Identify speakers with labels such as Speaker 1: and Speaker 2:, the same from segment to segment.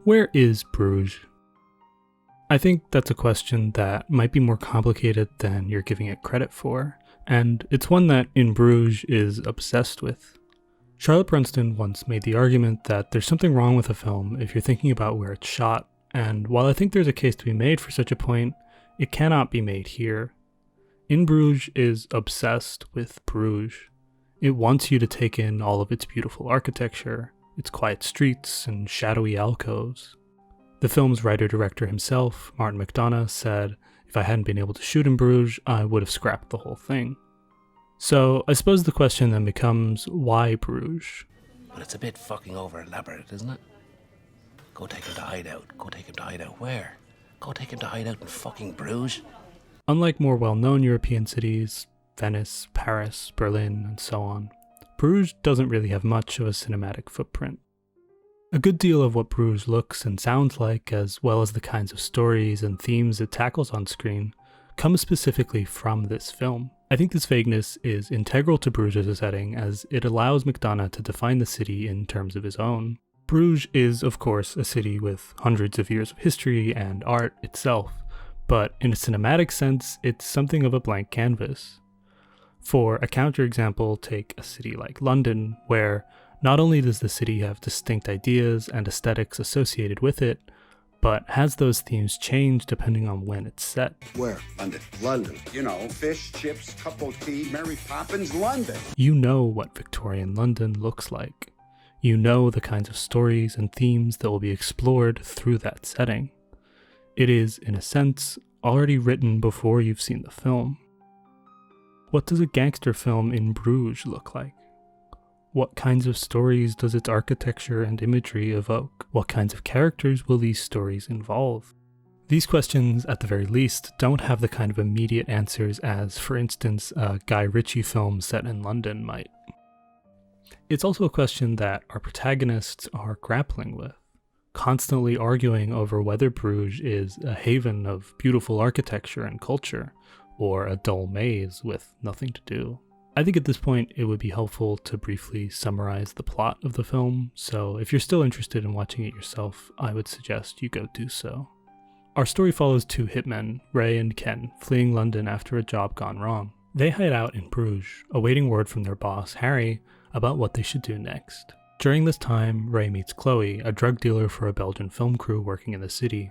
Speaker 1: Where is Bruges? I think that's a question that might be more complicated than you're giving it credit for, and it's one that In Bruges is obsessed with. Charlotte Brunsdon once made the argument that there's something wrong with a film if you're thinking about where it's shot, and while I think there's a case to be made for such a point, it cannot be made here. In Bruges is obsessed with Bruges. It wants you to take in all of its beautiful architecture, its quiet streets and shadowy alcoves. The film's writer-director himself, Martin McDonagh, said, "If I hadn't been able to shoot in Bruges, I would have scrapped the whole thing." So I suppose the question then becomes, why Bruges?
Speaker 2: But it's a bit fucking over elaborate, isn't it? Go take him to hideout. Go take him to hideout where? Go take him to hideout in fucking Bruges?
Speaker 1: Unlike more well-known European cities, Venice, Paris, Berlin, and so on, Bruges doesn't really have much of a cinematic footprint. A good deal of what Bruges looks and sounds like, as well as the kinds of stories and themes it tackles on screen, comes specifically from this film. I think this vagueness is integral to Bruges as a setting, as it allows McDonagh to define the city in terms of his own. Bruges is, of course, a city with hundreds of years of history and art itself, but in a cinematic sense, it's something of a blank canvas. For a counterexample, take a city like London, where not only does the city have distinct ideas and aesthetics associated with it, but has those themes change depending on when it's set.
Speaker 3: Where? London. London. You know, fish, chips, cup of tea, Mary Poppins, London.
Speaker 1: You know what Victorian London looks like. You know the kinds of stories and themes that will be explored through that setting. It is, in a sense, already written before you've seen the film. What does a gangster film in Bruges look like? What kinds of stories does its architecture and imagery evoke? What kinds of characters will these stories involve? These questions, at the very least, don't have the kind of immediate answers as, for instance, a Guy Ritchie film set in London might. It's also a question that our protagonists are grappling with, constantly arguing over whether Bruges is a haven of beautiful architecture and culture, or a dull maze with nothing to do. I think at this point it would be helpful to briefly summarize the plot of the film, so if you're still interested in watching it yourself, I would suggest you go do so. Our story follows two hitmen, Ray and Ken, fleeing London after a job gone wrong. They hide out in Bruges, awaiting word from their boss, Harry, about what they should do next. During this time, Ray meets Chloe, a drug dealer for a Belgian film crew working in the city,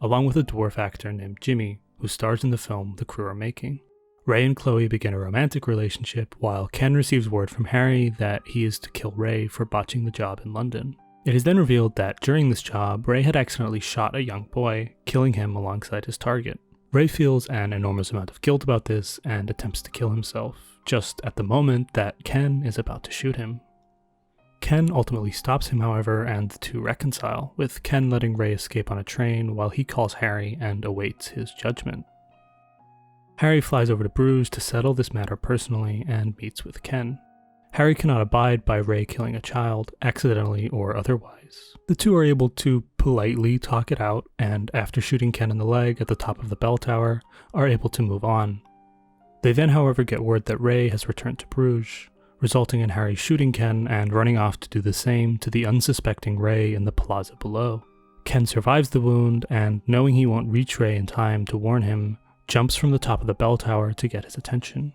Speaker 1: along with a dwarf actor named Jimmy, who stars in the film the crew are making. Ray and Chloe begin a romantic relationship, while Ken receives word from Harry that he is to kill Ray for botching the job in London. It is then revealed that during this job, Ray had accidentally shot a young boy, killing him alongside his target. Ray feels an enormous amount of guilt about this and attempts to kill himself, just at the moment that Ken is about to shoot him. Ken ultimately stops him, however, and the two reconcile, with Ken letting Ray escape on a train while he calls Harry and awaits his judgment. Harry flies over to Bruges to settle this matter personally and meets with Ken. Harry cannot abide by Ray killing a child, accidentally or otherwise. The two are able to politely talk it out, and after shooting Ken in the leg at the top of the bell tower, are able to move on. They then, however, get word that Ray has returned to Bruges, resulting in Harry shooting Ken and running off to do the same to the unsuspecting Ray in the plaza below. Ken survives the wound, and knowing he won't reach Ray in time to warn him, jumps from the top of the bell tower to get his attention.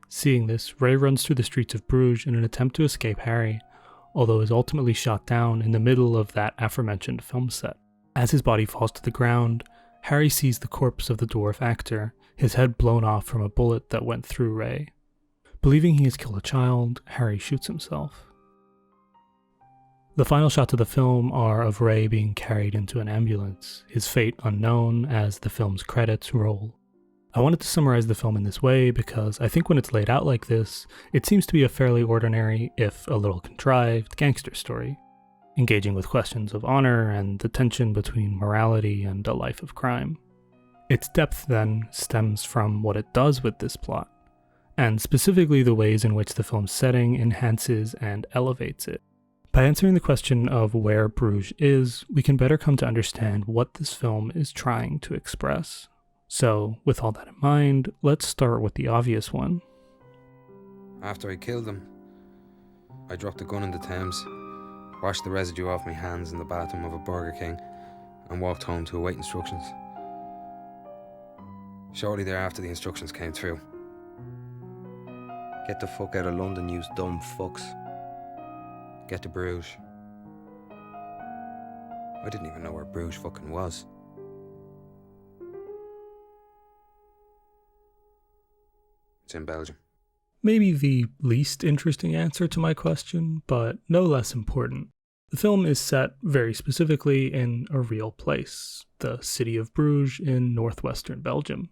Speaker 1: Seeing this, Ray runs through the streets of Bruges in an attempt to escape Harry, although is ultimately shot down in the middle of that aforementioned film set. As his body falls to the ground, Harry sees the corpse of the dwarf actor, his head blown off from a bullet that went through Ray. Believing he has killed a child, Harry shoots himself. The final shots of the film are of Ray being carried into an ambulance, his fate unknown as the film's credits roll. I wanted to summarize the film in this way because I think when it's laid out like this, it seems to be a fairly ordinary, if a little contrived, gangster story, engaging with questions of honor and the tension between morality and a life of crime. Its depth, then, stems from what it does with this plot, and specifically the ways in which the film's setting enhances and elevates it. By answering the question of where Bruges is, we can better come to understand what this film is trying to express. So, with all that in mind, let's start with the obvious one.
Speaker 4: After I killed him, I dropped the gun in the Thames, washed the residue off my hands in the bathroom of a Burger King, and walked home to await instructions. Shortly thereafter, the instructions came through. Get the fuck out of London, you dumb fucks. Get to Bruges. I didn't even know where Bruges fucking was. It's in Belgium.
Speaker 1: Maybe the least interesting answer to my question, but no less important. The film is set very specifically in a real place, the city of Bruges in northwestern Belgium.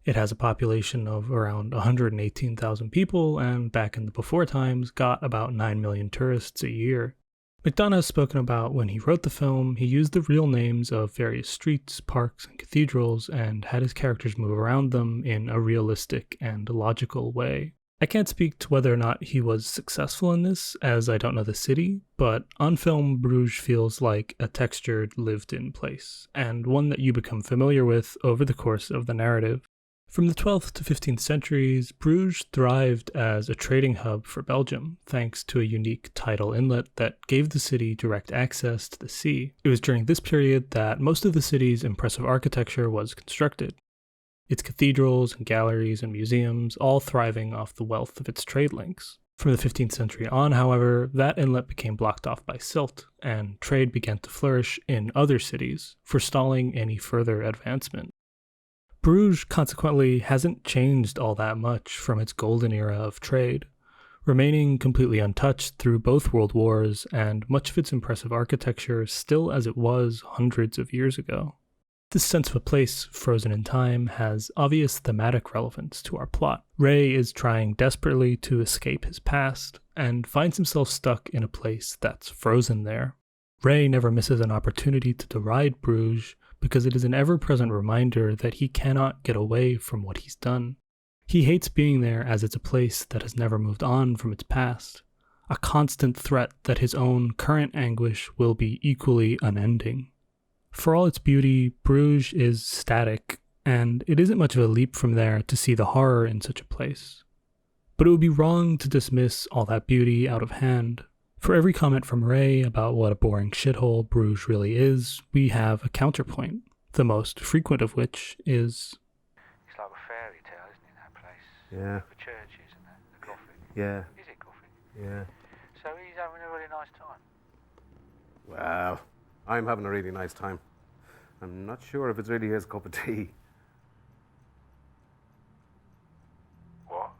Speaker 1: It has a population of around 118,000 people, and back in the before times got about 9 million tourists a year. McDonough has spoken about when he wrote the film, he used the real names of various streets, parks, and cathedrals, and had his characters move around them in a realistic and logical way. I can't speak to whether or not he was successful in this, as I don't know the city, but on film, Bruges feels like a textured, lived-in place, and one that you become familiar with over the course of the narrative. From the 12th to 15th centuries, Bruges thrived as a trading hub for Belgium, thanks to a unique tidal inlet that gave the city direct access to the sea. It was during this period that most of the city's impressive architecture was constructed, its cathedrals and galleries and museums all thriving off the wealth of its trade links. From the 15th century on, however, that inlet became blocked off by silt, and trade began to flourish in other cities, forestalling any further advancement. Bruges, consequently, hasn't changed all that much from its golden era of trade, remaining completely untouched through both world wars and much of its impressive architecture still as it was hundreds of years ago. This sense of a place frozen in time has obvious thematic relevance to our plot. Ray is trying desperately to escape his past and finds himself stuck in a place that's frozen there. Ray never misses an opportunity to deride Bruges, because it is an ever-present reminder that he cannot get away from what he's done. He hates being there as it's a place that has never moved on from its past, a constant threat that his own current anguish will be equally unending. For all its beauty, Bruges is static, and it isn't much of a leap from there to see the horror in such a place. But it would be wrong to dismiss all that beauty out of hand. For every comment from Ray about what a boring shithole Bruges really is, we have a counterpoint, the most frequent of which is...
Speaker 5: It's like a fairy tale, isn't it, that place?
Speaker 6: Yeah.
Speaker 5: The churches and that, the Gothic.
Speaker 6: Yeah.
Speaker 5: Is it Gothic?
Speaker 6: Yeah.
Speaker 5: So he's having a really nice time.
Speaker 6: Well, I'm having a really nice time. I'm not sure if it's really his cup of tea.
Speaker 5: What?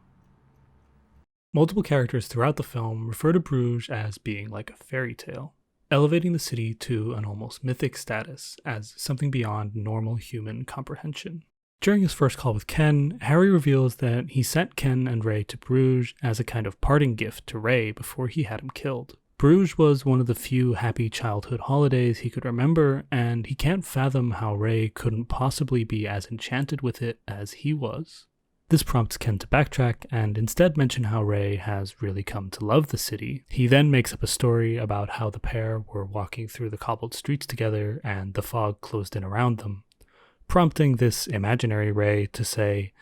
Speaker 1: Multiple characters throughout the film refer to Bruges as being like a fairy tale, elevating the city to an almost mythic status as something beyond normal human comprehension. During his first call with Ken, Harry reveals that he sent Ken and Ray to Bruges as a kind of parting gift to Ray before he had him killed. Bruges was one of the few happy childhood holidays he could remember, and he can't fathom how Ray couldn't possibly be as enchanted with it as he was. This prompts Ken to backtrack and instead mention how Ray has really come to love the city. He then makes up a story about how the pair were walking through the cobbled streets together and the fog closed in around them, prompting this imaginary Ray to say,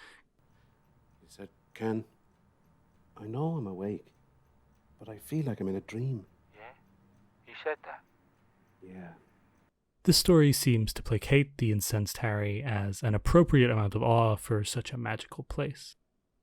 Speaker 3: He said, Ken, I know I'm awake, but I feel like I'm in a dream.
Speaker 5: Yeah? He said that?
Speaker 3: Yeah.
Speaker 1: This story seems to placate the incensed Harry as an appropriate amount of awe for such a magical place.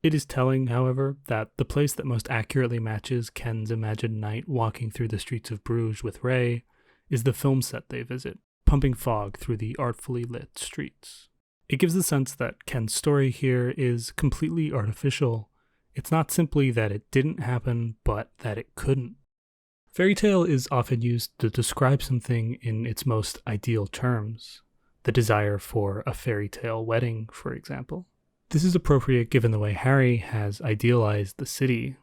Speaker 1: It is telling, however, that the place that most accurately matches Ken's imagined night walking through the streets of Bruges with Ray is the film set they visit, pumping fog through the artfully lit streets. It gives the sense that Ken's story here is completely artificial. It's not simply that it didn't happen, but that it couldn't. Fairy tale is often used to describe something in its most ideal terms, the desire for a fairy tale wedding, for example. This is appropriate given the way Harry has idealized the city.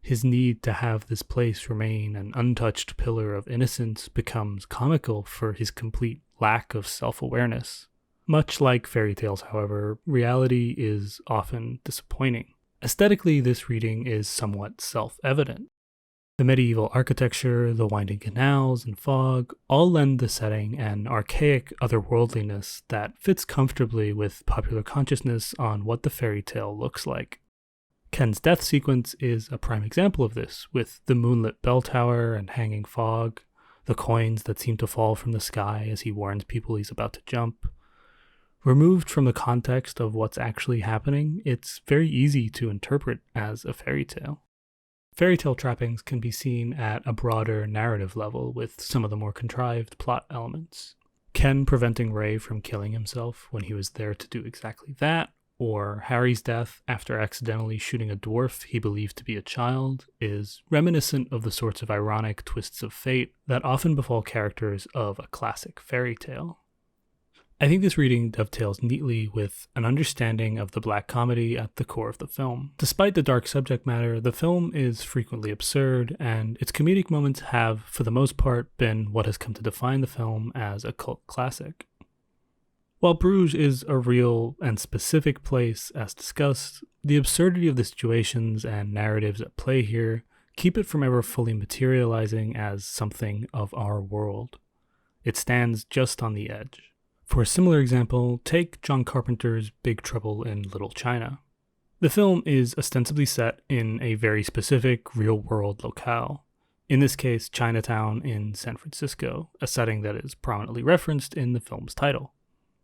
Speaker 1: His need to have this place remain an untouched pillar of innocence becomes comical for his complete lack of self-awareness. Much like fairy tales, however, reality is often disappointing. Aesthetically, this reading is somewhat self-evident. The medieval architecture, the winding canals, and fog all lend the setting an archaic otherworldliness that fits comfortably with popular consciousness on what the fairy tale looks like. Ken's death sequence is a prime example of this, with the moonlit bell tower and hanging fog, the coins that seem to fall from the sky as he warns people he's about to jump. Removed from the context of what's actually happening, it's very easy to interpret as a fairy tale. Fairy tale trappings can be seen at a broader narrative level with some of the more contrived plot elements. Ken preventing Ray from killing himself when he was there to do exactly that, or Harry's death after accidentally shooting a dwarf he believed to be a child, is reminiscent of the sorts of ironic twists of fate that often befall characters of a classic fairy tale. I think this reading dovetails neatly with an understanding of the black comedy at the core of the film. Despite the dark subject matter, the film is frequently absurd, and its comedic moments have, for the most part, been what has come to define the film as a cult classic. While Bruges is a real and specific place, as discussed, the absurdity of the situations and narratives at play here keep it from ever fully materializing as something of our world. It stands just on the edge. For a similar example, take John Carpenter's Big Trouble in Little China. The film is ostensibly set in a very specific real-world locale, in this case Chinatown in San Francisco, a setting that is prominently referenced in the film's title.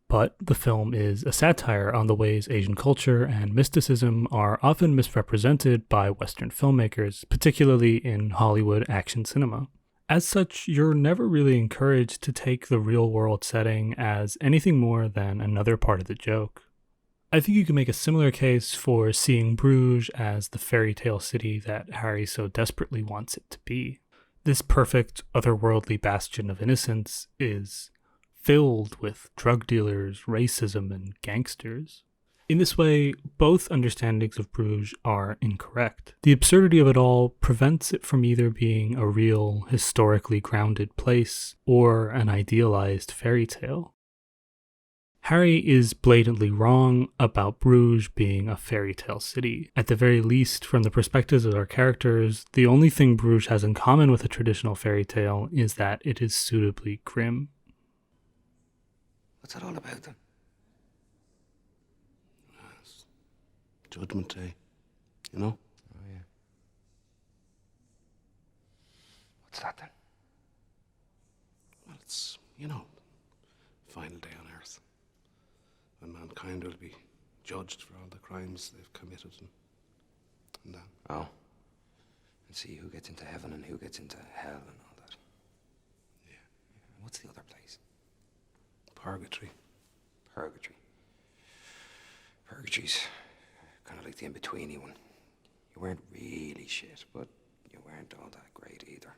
Speaker 1: But the film is a satire on the ways Asian culture and mysticism are often misrepresented by Western filmmakers, particularly in Hollywood action cinema. As such, you're never really encouraged to take the real-world setting as anything more than another part of the joke. I think you can make a similar case for seeing Bruges as the fairy tale city that Harry so desperately wants it to be. This perfect, otherworldly bastion of innocence is filled with drug dealers, racism, and gangsters. In this way, both understandings of Bruges are incorrect. The absurdity of it all prevents it from either being a real, historically grounded place or an idealized fairy tale. Harry is blatantly wrong about Bruges being a fairy tale city. At the very least, from the perspectives of our characters, the only thing Bruges has in common with a traditional fairy tale is that it is suitably grim.
Speaker 2: What's that all about then?
Speaker 3: It's Judgment Day, you know?
Speaker 2: Oh, yeah. What's that then?
Speaker 3: Well, it's, you know, final day on earth. When mankind will be judged for all the crimes they've committed and that.
Speaker 2: Oh. And see who gets into heaven and who gets into hell and all that.
Speaker 3: Yeah.
Speaker 2: What's the other place?
Speaker 3: Purgatory.
Speaker 2: Purgatory. Purgatory's kind of like the in-betweeny one. You weren't really shit, but you weren't all that great either.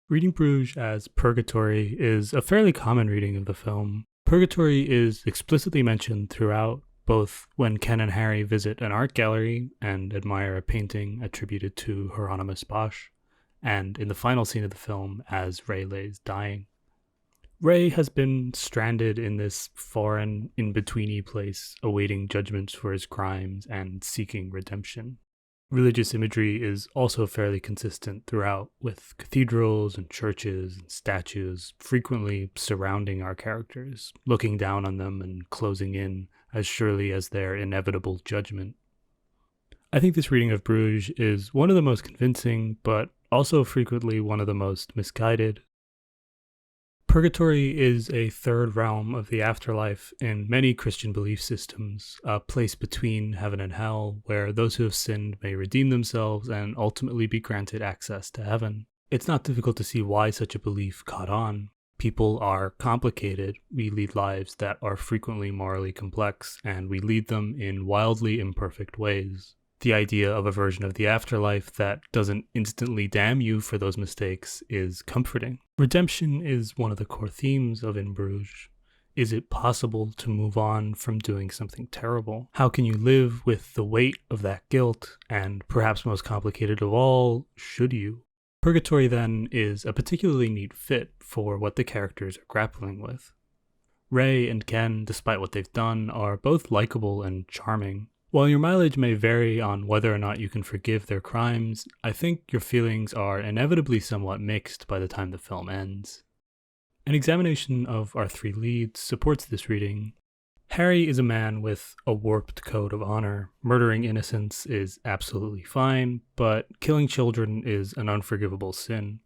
Speaker 1: Reading Bruges as Purgatory is a fairly common reading of the film. Purgatory is explicitly mentioned throughout, both when Ken and Harry visit an art gallery and admire a painting attributed to Hieronymus Bosch, and in the final scene of the film as Ray lays dying. Ray has been stranded in this foreign, in-betweeny place, awaiting judgments for his crimes and seeking redemption. Religious imagery is also fairly consistent throughout, with cathedrals and churches and statues frequently surrounding our characters, looking down on them and closing in as surely as their inevitable judgment. I think this reading of Bruges is one of the most convincing, but also frequently one of the most misguided. Purgatory is a third realm of the afterlife in many Christian belief systems, a place between heaven and hell where those who have sinned may redeem themselves and ultimately be granted access to heaven. It's not difficult to see why such a belief caught on. People are complicated, we lead lives that are frequently morally complex, and we lead them in wildly imperfect ways. The idea of a version of the afterlife that doesn't instantly damn you for those mistakes is comforting. Redemption is one of the core themes of In Bruges. Is it possible to move on from doing something terrible? How can you live with the weight of that guilt? And perhaps most complicated of all, should you? Purgatory then is a particularly neat fit for what the characters are grappling with. Ray and Ken, despite what they've done, are both likable and charming. While your mileage may vary on whether or not you can forgive their crimes, I think your feelings are inevitably somewhat mixed by the time the film ends. An examination of our three leads supports this reading. Harry is a man with a warped code of honor. Murdering innocents is absolutely fine, but killing children is an unforgivable sin.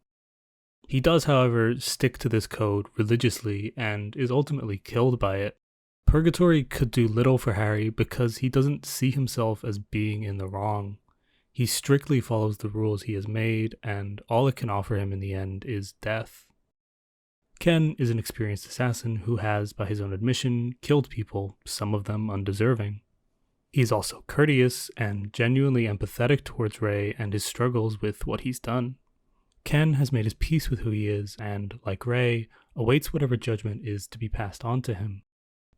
Speaker 1: He does, however, stick to this code religiously and is ultimately killed by it. Purgatory could do little for Harry because he doesn't see himself as being in the wrong. He strictly follows the rules he has made, and all it can offer him in the end is death. Ken is an experienced assassin who has, by his own admission, killed people, some of them undeserving. He is also courteous and genuinely empathetic towards Ray and his struggles with what he's done. Ken has made his peace with who he is and, like Ray, awaits whatever judgment is to be passed on to him.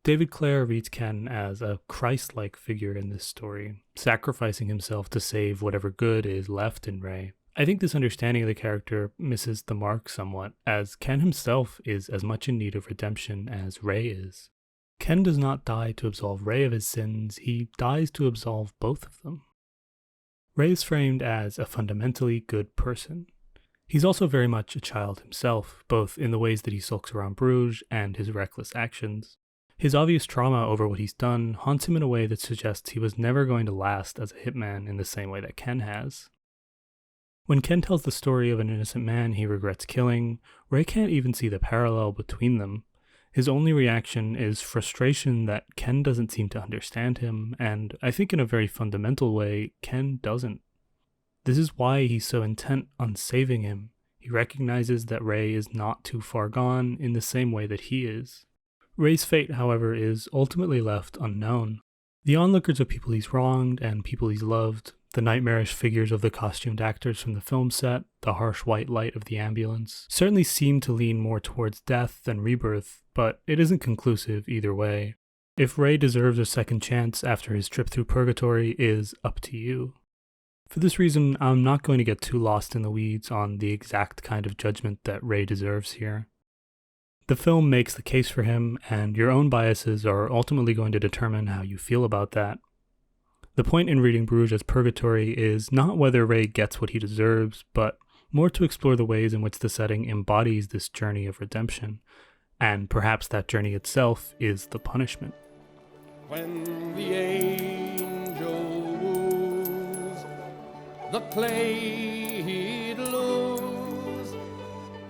Speaker 1: David Clare reads Ken as a Christ-like figure in this story, sacrificing himself to save whatever good is left in Ray. I think this understanding of the character misses the mark somewhat, as Ken himself is as much in need of redemption as Ray is. Ken does not die to absolve Ray of his sins, he dies to absolve both of them. Ray is framed as a fundamentally good person. He's also very much a child himself, both in the ways that he sulks around Bruges and his reckless actions. His obvious trauma over what he's done haunts him in a way that suggests he was never going to last as a hitman in the same way that Ken has. When Ken tells the story of an innocent man he regrets killing, Ray can't even see the parallel between them. His only reaction is frustration that Ken doesn't seem to understand him, and I think in a very fundamental way, Ken doesn't. This is why he's so intent on saving him. He recognizes that Ray is not too far gone in the same way that he is. Ray's fate, however, is ultimately left unknown. The onlookers are people he's wronged and people he's loved, the nightmarish figures of the costumed actors from the film set, the harsh white light of the ambulance, certainly seem to lean more towards death than rebirth, but it isn't conclusive either way. If Ray deserves a second chance after his trip through Purgatory is up to you. For this reason, I'm not going to get too lost in the weeds on the exact kind of judgment that Ray deserves here. The film makes the case for him, and your own biases are ultimately going to determine how you feel about that. The point in reading Bruges as Purgatory is not whether Ray gets what he deserves, but more to explore the ways in which the setting embodies this journey of redemption, and perhaps that journey itself is the punishment.
Speaker 7: When the angel woos, the clay he'd lose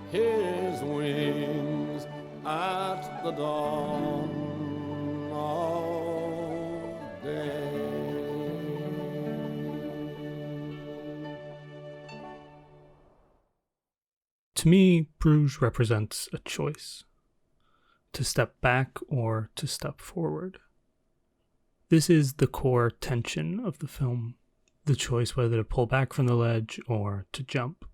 Speaker 7: his wings at the dawn of day.
Speaker 1: To me, Bruges represents a choice. To step back or to step forward. This is the core tension of the film, the choice whether to pull back from the ledge or to jump.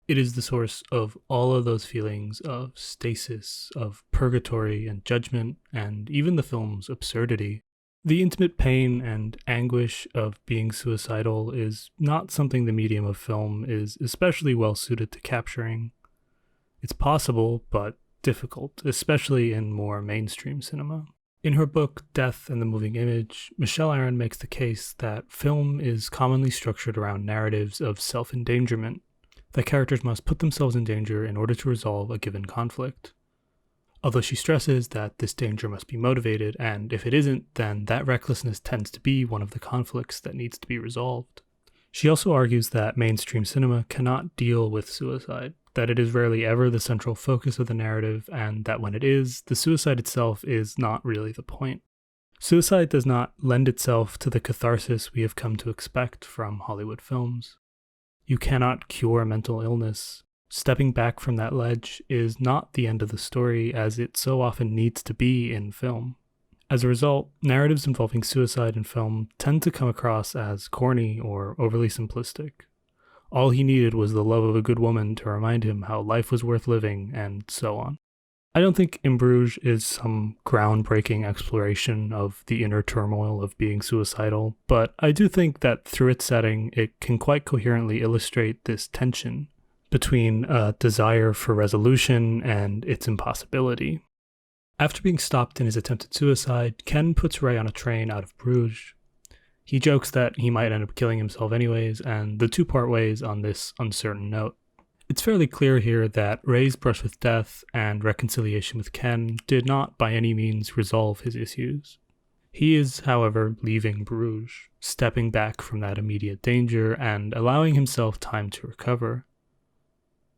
Speaker 1: It is the source of all of those feelings of stasis, of purgatory and judgment, and even the film's absurdity. The intimate pain and anguish of being suicidal is not something the medium of film is especially well suited to capturing. It's possible, but difficult, especially in more mainstream cinema. In her book, Death and the Moving Image, Michelle Aaron makes the case that film is commonly structured around narratives of self-endangerment, that characters must put themselves in danger in order to resolve a given conflict. Although she stresses that this danger must be motivated, and if it isn't, then that recklessness tends to be one of the conflicts that needs to be resolved. She also argues that mainstream cinema cannot deal with suicide, that it is rarely ever the central focus of the narrative, and that when it is, the suicide itself is not really the point. Suicide does not lend itself to the catharsis we have come to expect from Hollywood films. You cannot cure mental illness. Stepping back from that ledge is not the end of the story as it so often needs to be in film. As a result, narratives involving suicide in film tend to come across as corny or overly simplistic. All he needed was the love of a good woman to remind him how life was worth living, and so on. I don't think In Bruges is some groundbreaking exploration of the inner turmoil of being suicidal, but I do think that through its setting, it can quite coherently illustrate this tension between a desire for resolution and its impossibility. After being stopped in his attempted suicide, Ken puts Ray on a train out of Bruges. He jokes that he might end up killing himself anyways, and the two part ways on this uncertain note. It's fairly clear here that Ray's brush with death and reconciliation with Ken did not by any means resolve his issues. He is, however, leaving Bruges, stepping back from that immediate danger and allowing himself time to recover.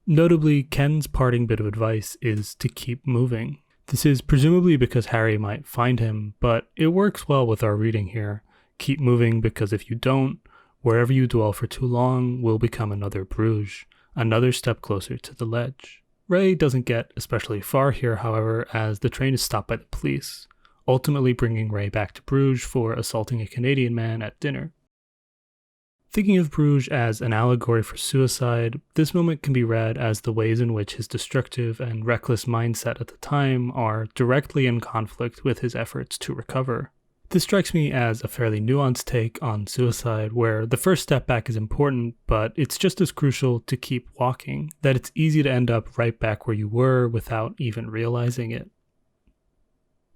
Speaker 1: Notably, Ken's parting bit of advice is to keep moving. This is presumably because Harry might find him, but it works well with our reading here. Keep moving because if you don't, wherever you dwell for too long will become another Bruges, another step closer to the ledge. Ray doesn't get especially far here, however, as the train is stopped by the police, ultimately bringing Ray back to Bruges for assaulting a Canadian man at dinner. Thinking of Bruges as an allegory for suicide, this moment can be read as the ways in which his destructive and reckless mindset at the time are directly in conflict with his efforts to recover. This strikes me as a fairly nuanced take on suicide, where the first step back is important, but it's just as crucial to keep walking, that it's easy to end up right back where you were without even realizing it.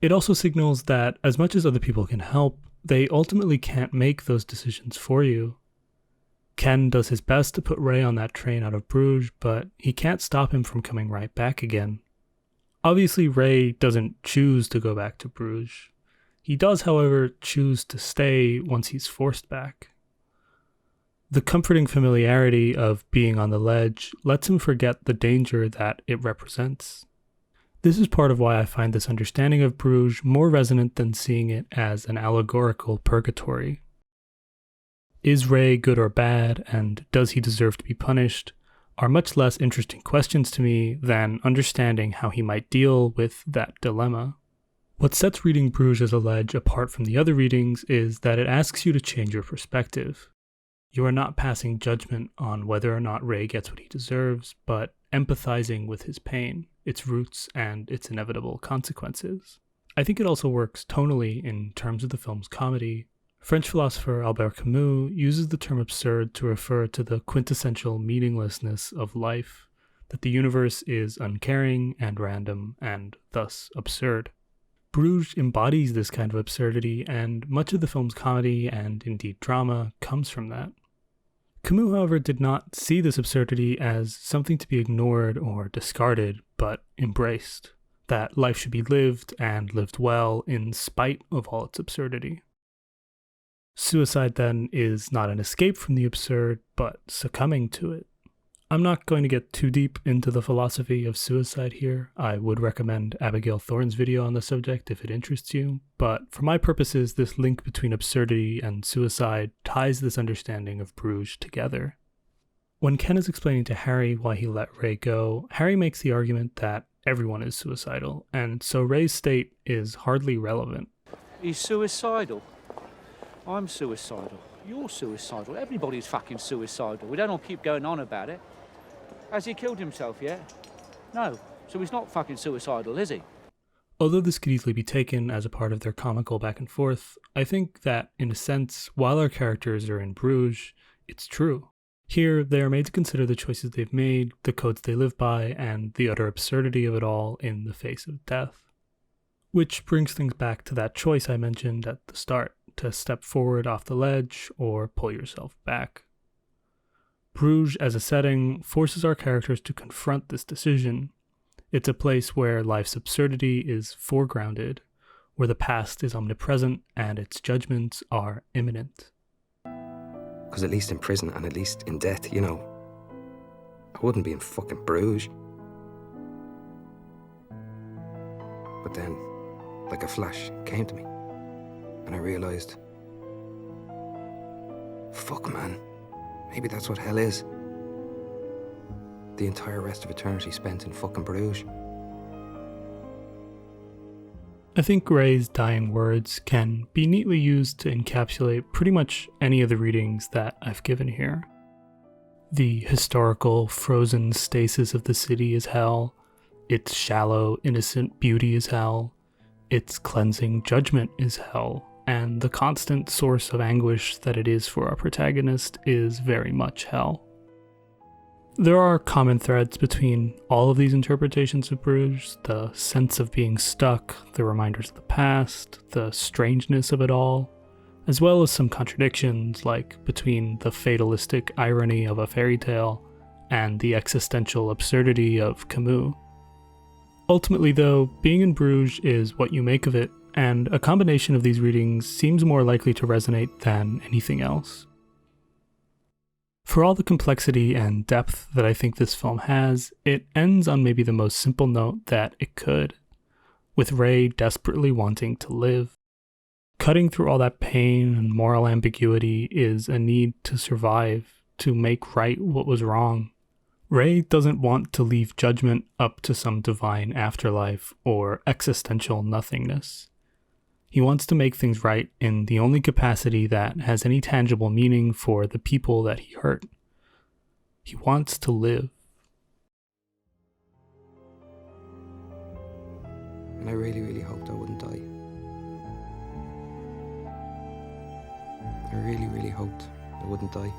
Speaker 1: It also signals that as much as other people can help, they ultimately can't make those decisions for you. Ken does his best to put Ray on that train out of Bruges, but he can't stop him from coming right back again. Obviously, Ray doesn't choose to go back to Bruges. He does, however, choose to stay once he's forced back. The comforting familiarity of being on the ledge lets him forget the danger that it represents. This is part of why I find this understanding of Bruges more resonant than seeing it as an allegorical purgatory. Is Ray good or bad, and does he deserve to be punished, are much less interesting questions to me than understanding how he might deal with that dilemma. What sets reading Bruges as a ledge apart from the other readings is that it asks you to change your perspective. You are not passing judgment on whether or not Ray gets what he deserves, but empathizing with his pain, its roots, and its inevitable consequences. I think it also works tonally in terms of the film's comedy. French philosopher Albert Camus uses the term absurd to refer to the quintessential meaninglessness of life, that the universe is uncaring and random and thus absurd. Bruges embodies this kind of absurdity, and much of the film's comedy and indeed drama comes from that. Camus, however, did not see this absurdity as something to be ignored or discarded, but embraced, that life should be lived and lived well in spite of all its absurdity. Suicide, then, is not an escape from the absurd, but succumbing to it. I'm not going to get too deep into the philosophy of suicide here. I would recommend Abigail Thorne's video on the subject if it interests you, but for my purposes, this link between absurdity and suicide ties this understanding of Bruges together. When Ken is explaining to Harry why he let Ray go, Harry makes the argument that everyone is suicidal, and so Ray's state is hardly relevant.
Speaker 5: He's suicidal. I'm suicidal. You're suicidal. Everybody's fucking suicidal. We don't all keep going on about it. Has he killed himself yet? No. So he's not fucking suicidal, is he?
Speaker 1: Although this could easily be taken as a part of their comical back and forth, I think that, in a sense, while our characters are in Bruges, it's true. Here, they are made to consider the choices they've made, the codes they live by, and the utter absurdity of it all in the face of death. Which brings things back to that choice I mentioned at the start, to step forward off the ledge or pull yourself back. Bruges as a setting forces our characters to confront this decision. It's a place where life's absurdity is foregrounded, where the past is omnipresent and its judgments are imminent.
Speaker 4: Because at least in prison and at least in death, you know, I wouldn't be in fucking Bruges. But then, like a flash, it came to me. And I realised, fuck man, maybe that's what hell is. The entire rest of eternity spent in fucking Bruges.
Speaker 1: I think Ray's dying words can be neatly used to encapsulate pretty much any of the readings that I've given here. The historical, frozen stasis of the city is hell. Its shallow, innocent beauty is hell. Its cleansing judgment is hell. And the constant source of anguish that it is for our protagonist is very much hell. There are common threads between all of these interpretations of Bruges: the sense of being stuck, the reminders of the past, the strangeness of it all, as well as some contradictions, like between the fatalistic irony of a fairy tale and the existential absurdity of Camus. Ultimately, though, being in Bruges is what you make of it, and a combination of these readings seems more likely to resonate than anything else. For all the complexity and depth that I think this film has, it ends on maybe the most simple note that it could, with Ray desperately wanting to live. Cutting through all that pain and moral ambiguity is a need to survive, to make right what was wrong. Ray doesn't want to leave judgment up to some divine afterlife or existential nothingness. He wants to make things right in the only capacity that has any tangible meaning for the people that he hurt. He wants to live.
Speaker 4: And I really, really hoped I wouldn't die. I really, really hoped I wouldn't die.